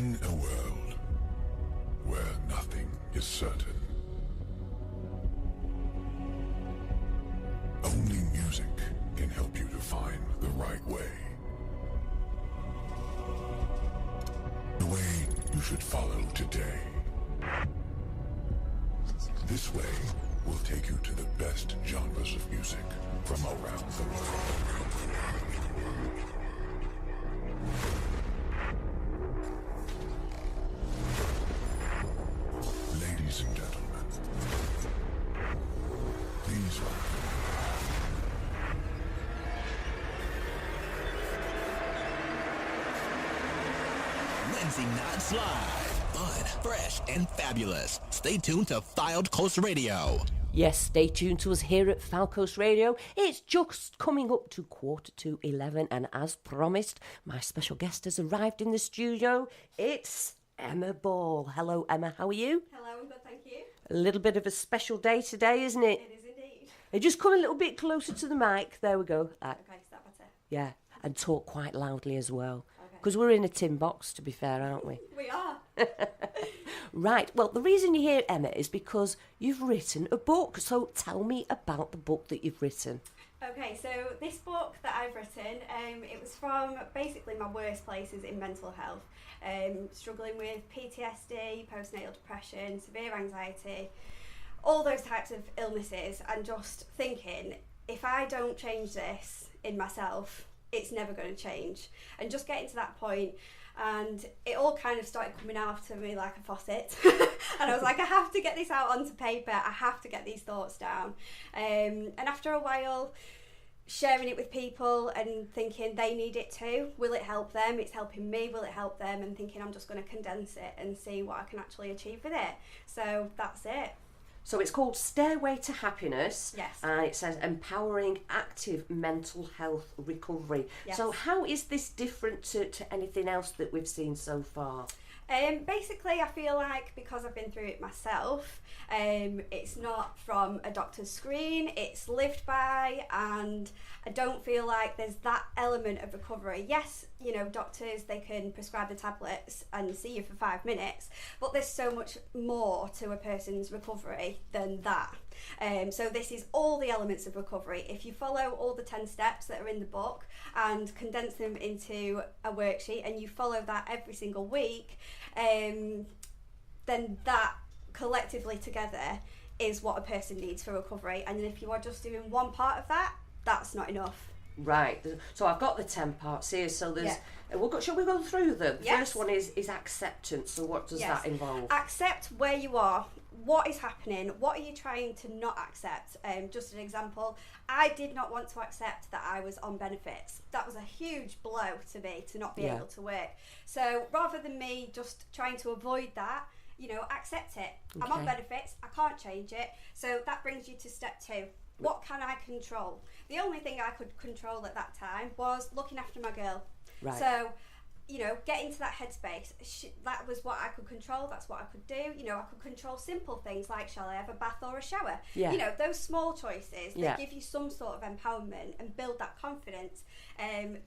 In a world where nothing is certain, only music can help you to find the right way. The way you should follow today. This way will take you to the best genres of music from around the world. Ladies and gentlemen, please welcome Lindsey Notts live. Fun, fresh, and fabulous. Stay tuned to Fylde Coast Radio. Yes, stay tuned to us here at Fylde Coast Radio. It's just coming up to 11:15, and as promised, my special guest has arrived in the studio. It's Emma Ball. Hello, Emma. How are you? Hello, I'm good, thank you. A little bit of a special day today, isn't it? It is indeed. Just come a little bit closer to the mic. There we go. Okay, is that better? Yeah, and talk quite loudly as well. Okay. Because we're in a tin box, to be fair, aren't we? We are. Right, well, the reason you're here, Emma, is because you've written a book. So tell me about the book that you've written. Okay, so this book that I've written, it was from basically my worst places in mental health. Struggling with PTSD, postnatal depression, severe anxiety, all those types of illnesses, and just thinking, if I don't change this in myself, it's never going to change. And just getting to that point, and it all kind of started coming out of me like a faucet. And I was like, I have to get this out onto paper, I have to get these thoughts down. And after a while, sharing it with people and thinking they need it too. Will it help them? It's helping me. Will it help them? And thinking I'm just going to condense it and see what I can actually achieve with it. So that's it. So it's called Stairway To Happiness. Yes. And it says empowering active mental health recovery. Yes. So how is this different to anything else that we've seen so far? Basically, I feel like because I've been through it myself, it's not from a doctor's screen, it's lived by, and I don't feel like there's that element of recovery. Yes, you know, doctors, they can prescribe the tablets and see you for 5 minutes, but there's so much more to a person's recovery than that. So this is all the elements of recovery. If you follow all the 10 steps that are in the book and condense them into a worksheet and you follow that every single week, then that collectively together is what a person needs for recovery. And if you are just doing one part of that, that's not enough. Right, so I've got the 10 parts here, so there's shall we go through them? The Yes. first one is acceptance. So what does that involve? Accept where you are. What is happening? What are you trying to not accept? Just an example, I did not want to accept that I was on benefits. That was a huge blow to me, to not be able to work. So rather than me just trying to avoid that, you know, accept it. Okay. I'm on benefits, I can't change it. So that brings you to step 2. What can I control? The only thing I could control at that time was looking after my girl. Right. So, you know, get into that headspace. That was what I could control. That's what I could do. You know, I could control simple things like, shall I have a bath or a shower? Yeah. You know, those small choices that give you some sort of empowerment and build that confidence.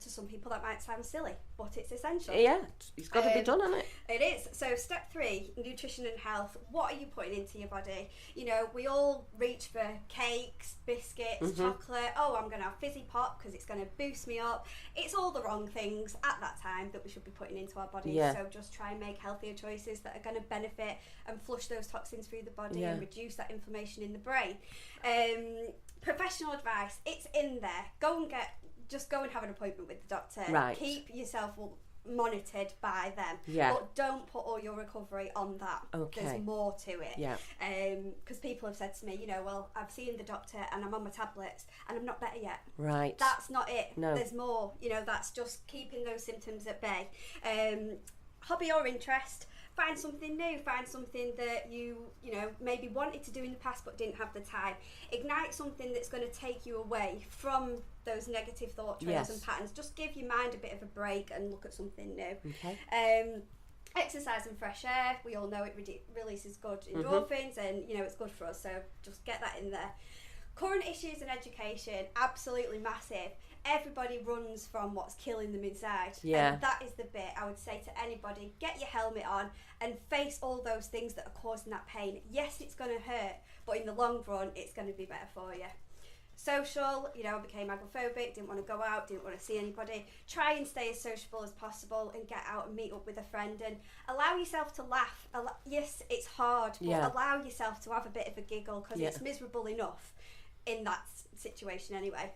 To some people that might sound silly, but it's essential. Yeah, it's got to be done, hasn't it? It is. So step 3, nutrition and health. What are you putting into your body? You know, we all reach for cakes, biscuits, chocolate. Oh, I'm going to have fizzy pop because it's going to boost me up. It's all the wrong things at that time that we should be putting into our bodies. Yeah. So just try and make healthier choices that are going to benefit and flush those toxins through the body and reduce that inflammation in the brain. Professional advice, it's in there. Just go and have an appointment with the doctor. Right. Keep yourself monitored by them. Yeah. But don't put all your recovery on that. Okay. There's more to it. Yeah. Because people have said to me, you know, well, I've seen the doctor and I'm on my tablets and I'm not better yet. Right. That's not it. No. There's more. You know, that's just keeping those symptoms at bay. Hobby or interest. Find something new, find something that you know, maybe wanted to do in the past but didn't have the time. Ignite something that's going to take you away from those negative thought trails and patterns. Just give your mind a bit of a break and look at something new. Okay. Exercise and fresh air. We all know it releases good endorphins and, you know, it's good for us. So just get that in there. Current issues in education, absolutely massive. everybody runs from what's killing them inside. Yeah. And that is the bit I would say to anybody, get your helmet on and face all those things that are causing that pain. Yes, it's going to hurt, but in the long run, it's going to be better for you. Social, you know, I became agoraphobic, didn't want to go out, didn't want to see anybody. Try and stay as sociable as possible and get out and meet up with a friend and allow yourself to laugh. Yes, it's hard, but allow yourself to have a bit of a giggle, because it's miserable enough in that situation anyway.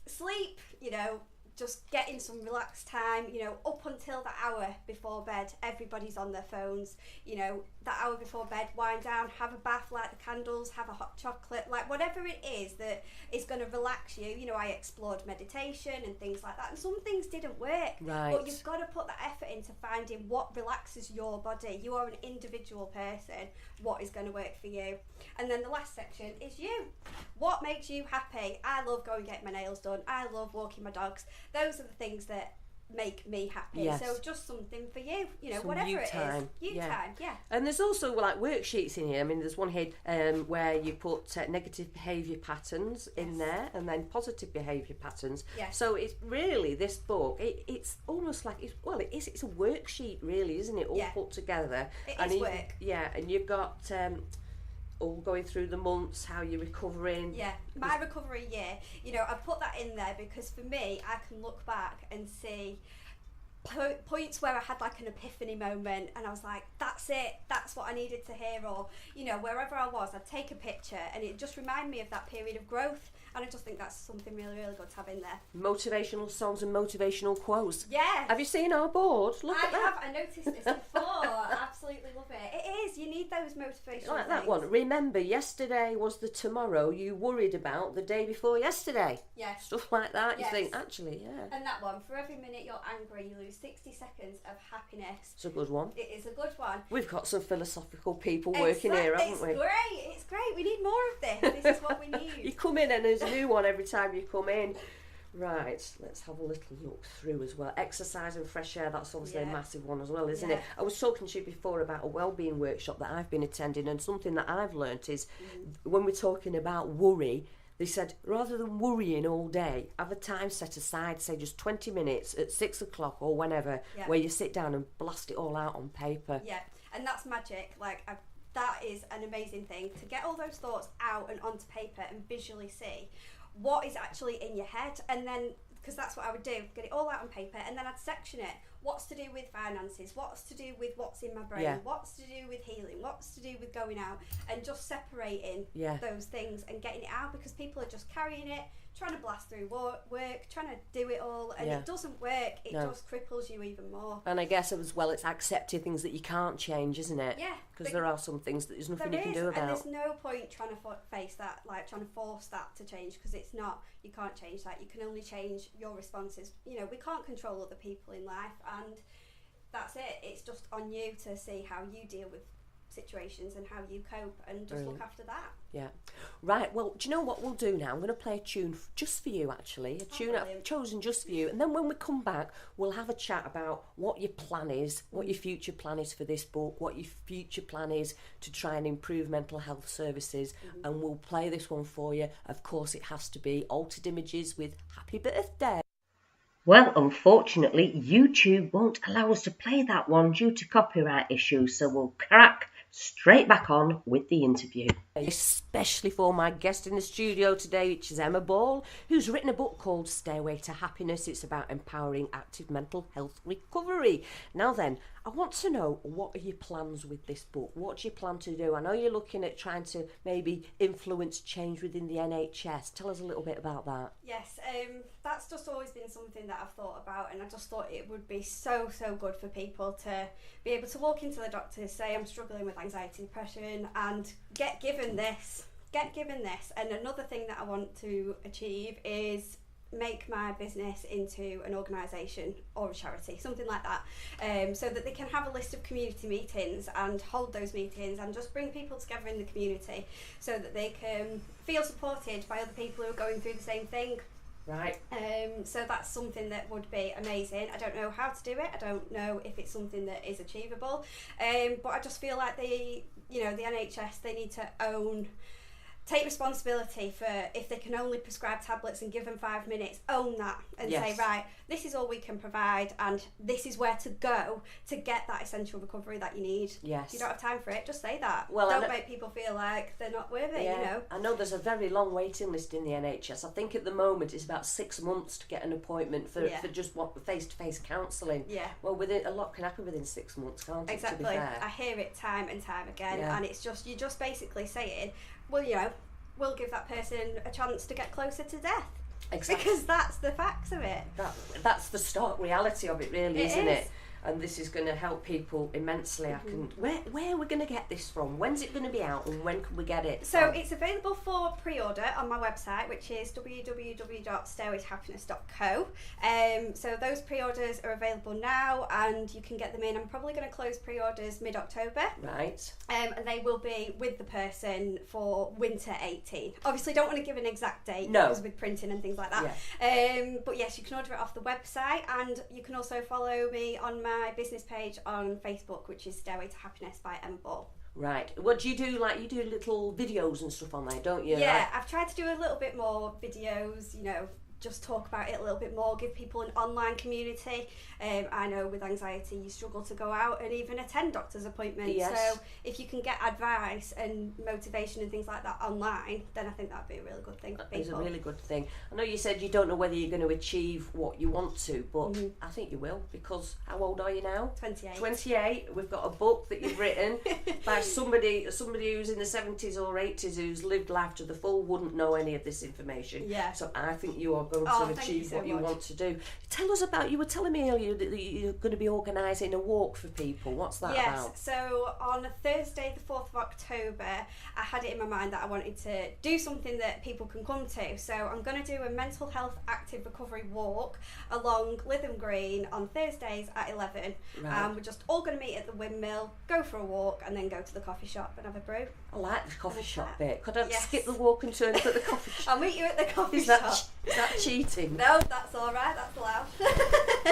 Sleep, you know, just getting some relaxed time, you know, up until the hour before bed, everybody's on their phones, you know, that hour before bed, wind down, have a bath, light the candles, have a hot chocolate, like whatever it is that is going to relax you. You know, I explored meditation and things like that, and some things didn't work, but you've got to put that effort into finding what relaxes your body. You are an individual person, what is going to work for you. And then the last section is you. What makes you happy? I love going and getting my nails done, I love walking my dogs. Those are the things that make me happy. So just something for you, you know, some whatever it is. You time, yeah. And there's also like worksheets in here. I mean, there's one here where you put negative behaviour patterns in there, and then positive behaviour patterns. So it's really, this book, it's almost like it's a worksheet really, isn't it? All put together. It is work. And you've got all going through the months, how you're recovering. My recovery year, you know, I put that in there because for me, I can look back and see points where I had like an epiphany moment and I was like, that's it, that's what I needed to hear. Or, you know, wherever I was, I'd take a picture and it just reminded me of that period of growth. And I just think that's something really, really good to have in there. Motivational songs and motivational quotes. Yeah. Have you seen our board? Look at that. I noticed this before. Absolutely love it. It is. You need those motivational like things. That one. Remember, yesterday was the tomorrow you worried about the day before yesterday. Yes. Stuff like that. You think, actually, And that one, for every minute you're angry, you lose 60 seconds of happiness. It's a good one. It is a good one. We've got some philosophical people working here, haven't we? It's great. It's great. We need more of this. This is what we need. You come in and there's a new one every time you come in. Right, let's have a little look through as well. Exercise and fresh air, that's obviously a massive one as well, isn't it? I was talking to you before about a wellbeing workshop that I've been attending, and something that I've learnt is when we're talking about worry, they said rather than worrying all day, have a time set aside, say just 20 minutes at 6 o'clock or whenever, where you sit down and blast it all out on paper. And that's magic. Like, that is an amazing thing, to get all those thoughts out and onto paper and visually see what is actually in your head. And then, because that's what I would do, get it all out on paper, and then I'd section it. What's to do with finances, what's to do with what's in my brain, what's to do with healing, what's to do with going out, and just separating those things and getting it out, because people are just carrying it, trying to blast through work, trying to do it all, and it doesn't work. It just cripples you even more. And I guess as well, it's accepting things that you can't change, isn't it? Because there are some things that there's nothing you can do about. And there's no point trying to face that, like trying to force that to change, because it's not. You can't change that. You can only change your responses. You know, we can't control other people in life, and that's it. It's just on you to see how you deal with situations and how you cope, and just look after that. Right, well, do you know what we'll do now? I'm going to play a tune just for you, actually. A tune I've chosen just for you. And then when we come back, we'll have a chat about what your plan is, what your future plan is for this book, what your future plan is to try and improve mental health services. And we'll play this one for you. Of course, it has to be Altered Images with Happy Birthday. Well, unfortunately, YouTube won't allow us to play that one due to copyright issues, so we'll crack straight back on with the interview. Especially for my guest in the studio today, which is Emma Ball, who's written a book called Stairway To Happiness. It's about empowering active mental health recovery. Now then, I want to know, what are your plans with this book? What do you plan to do? I know you're looking at trying to maybe influence change within the NHS. Tell us a little bit about that. Yes, that's just always been something that I've thought about, and I just thought it would be so good for people to be able to walk into the doctor, say I'm struggling with anxiety, depression, and get given this. And another thing that I want to achieve is make my business into an organisation or a charity, something like that, so that they can have a list of community meetings and hold those meetings and just bring people together in the community, so that they can feel supported by other people who are going through the same thing. Right. So that's something that would be amazing. I don't know how to do it. I don't know if it's something that is achievable. But I just feel like the NHS, they need to own take responsibility for if they can only prescribe tablets and give them 5 minutes, own that and say, right, this is all we can provide and this is where to go to get that essential recovery that you need. Yes. If you don't have time for it, just say that. Well, don't make people feel like they're not worth it, you know. I know there's a very long waiting list in the NHS. I think at the moment it's about 6 months to get an appointment for just face-to-face counselling. Yeah. Well, a lot can happen within 6 months, can't it? Exactly. To be fair. I hear it time and time again, and it's just, you're just basically saying, well, you know, we'll give that person a chance to get closer to death. Exactly. Because that's the facts of it. That's the stark reality of it, really, isn't it? And this is going to help people immensely. Where are we going to get this from? When's it going to be out and when can we get it? So it's available for pre-order on my website, which is www.stairwaytohappiness.co. So those pre-orders are available now and you can get them in. I'm probably going to close pre-orders mid-October. Right. And they will be with the person for winter 18. Obviously don't want to give an exact date because with printing and things like that. Yeah. But yes, you can order it off the website and you can also follow me on my business page on Facebook, which is Stairway to Happiness by Emma Ball. Right. What do you do? Like, you do little videos and stuff on there, don't you? Yeah, I've tried to do a little bit more videos, you know, just talk about it a little bit more, give people an online community. I know with anxiety you struggle to go out and even attend doctor's appointments. Yes. So if you can get advice and motivation and things like that online, then I think that'd be a really good thing for people. It's a really good thing. I know you said you don't know whether you're going to achieve what you want to, but I think you will, because how old are you now? 28. 28. We've got a book that you've written by somebody who's in the 70s or 80s who's lived life to the full, wouldn't know any of this information. Yeah. So I think you are going to achieve what you want to do. Tell us about, you were telling me earlier that you're going to be organising a walk for people. What's that about? Yes, so on Thursday the 4th of October I had it in my mind that I wanted to do something that people can come to. So I'm going to do a mental health active recovery walk along Lytham Green on Thursdays at 11. Right. We're just all going to meet at the windmill, go for a walk and then go to the coffee shop and have a brew. I like the coffee shop bit. Could I skip the walk and turn up at the coffee shop? I'll meet you at the coffee shop. Is that cheating? No, that's all right. That's allowed.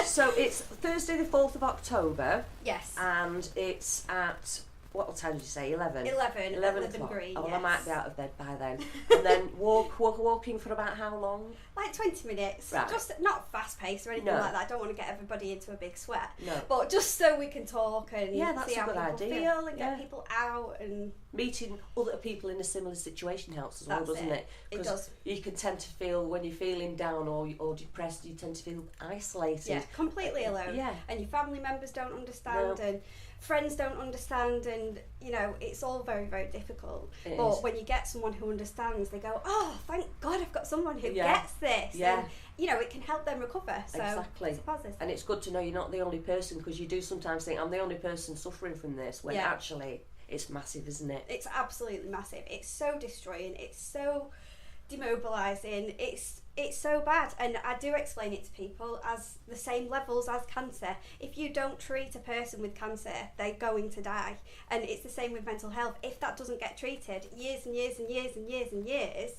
So it's Thursday the 4th of October. Yes. And it's at, what time did you say? 11? 11 o'clock. Green, well, I might be out of bed by then. And then walking for about how long? Like 20 minutes. Right. Just not fast paced or anything like that. I don't want to get everybody into a big sweat. No. But just so we can talk and see how people feel and get people out and... Meeting other people in a similar situation helps as well, doesn't it? It does. You can tend to feel, when you're feeling down or depressed, you tend to feel isolated. Yeah, completely alone. Yeah. And your family members don't understand and friends don't understand, and you know, it's all very, very difficult. But when you get someone who understands, they go, oh, thank God I've got someone who gets this. Yeah. And, you know, it can help them recover. So exactly. It's a positive. And it's good to know you're not the only person, because you do sometimes think, I'm the only person suffering from this, when actually it's massive, isn't it? It's absolutely massive. It's so destroying. It's so demobilising. It's so bad, and I do explain it to people as the same levels as cancer. If you don't treat a person with cancer, they're going to die, and it's the same with mental health. If that doesn't get treated, years and years and years and years and years,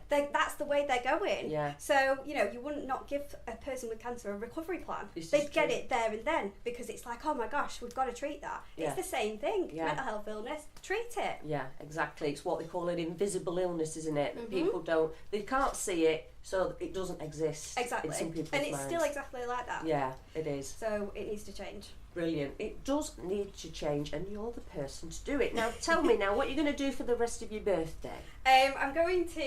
that's the way they're going. Yeah. So you know, you wouldn't not give a person with cancer a recovery plan. They'd get it there and then, because it's like, oh my gosh, we've got to treat that. It's the same thing. Mental health illness, treat it. Yeah, exactly. It's what they call an invisible illness, isn't it? People they can't see it, so it doesn't exist. Exactly. In some people's and it's minds. Still exactly like that. Yeah, it is. So it needs to change. Brilliant. It does need to change, and you're the person to do it. Now tell me now, what you're going to do for the rest of your birthday? I'm going to...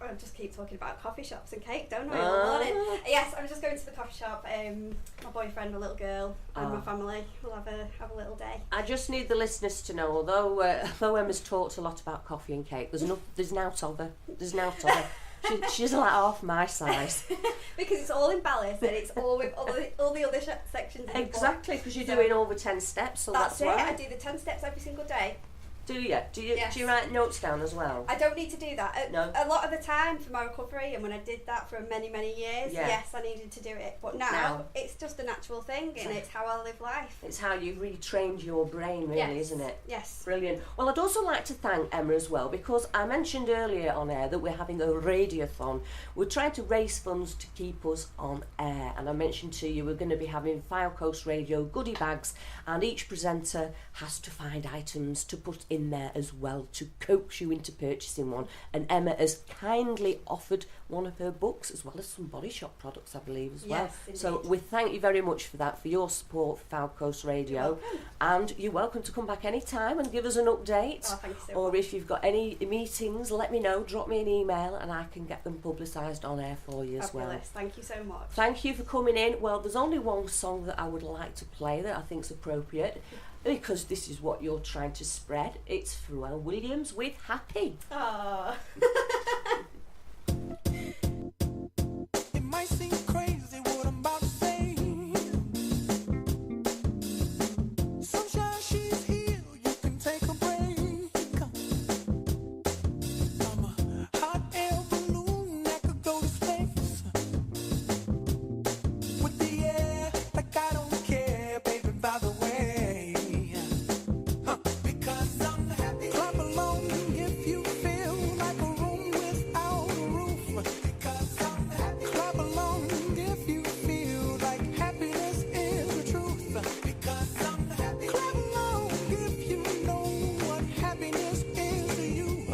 I just keep talking about coffee shops and cake, don't I? All morning. Yes, I'm just going to the coffee shop. My boyfriend, my little girl, and my family will have a little day. I just need the listeners to know, although Emma's talked a lot about coffee and cake, there's an out of her. There's an out of her. She's like half my size. Because it's all in balance and it's all with all the other sections. Exactly, because you're doing all the 10 steps, so that's why. I do the 10 steps every single day. Do you? Do you write notes down as well? I don't need to do that. No. A lot of the time for my recovery, and when I did that for many, many years, yes, I needed to do it. But now it's just a natural thing, and it's how I live life. It's how you retrained your brain, really, isn't it? Yes. Brilliant. Well, I'd also like to thank Emma as well, because I mentioned earlier on air that we're having a radiothon. We're trying to raise funds to keep us on air, and I mentioned to you we're going to be having Fylde Coast Radio goodie bags, and each presenter has to find items to put in in there as well to coax you into purchasing one. And Emma has kindly offered one of her books as well as some Body Shop products, I believe, as well. Yes, so we thank you very much for that, for your support for Fylde Coast Radio. And you're welcome to come back any time and give us an update. Oh, thank you so or much. if you've got any meetings, let me know, drop me an email and I can get them publicised on air for you as well. Fabulous. Thank you so much. Thank you for coming in. Well, there's only one song that I would like to play that I think's appropriate, because this is what you're trying to spread. It's Pharrell Williams with Happy. Oh. It might seem crazy what I'm about to say. Sunshine, she's here, you can take a break. I'm a hot air balloon that could go to space. With the air, like I don't care, baby, by the way. Because I'm happy. Clap along if you feel like a room without a roof. Because I'm happy. Clap along if you feel like happiness is the truth. Because I'm happy. Clap along if you know what happiness is to you.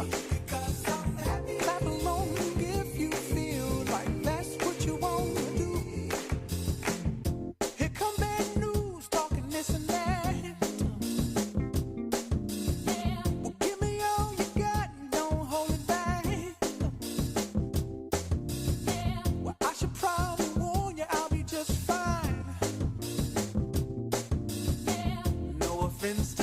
Because I'm happy. Clap along if you feel like that's what you want to do. Here come bad news, talking this and that. Well, give me all you got, don't hold it back. Well, I should probably warn you, I'll be just fine. No offense to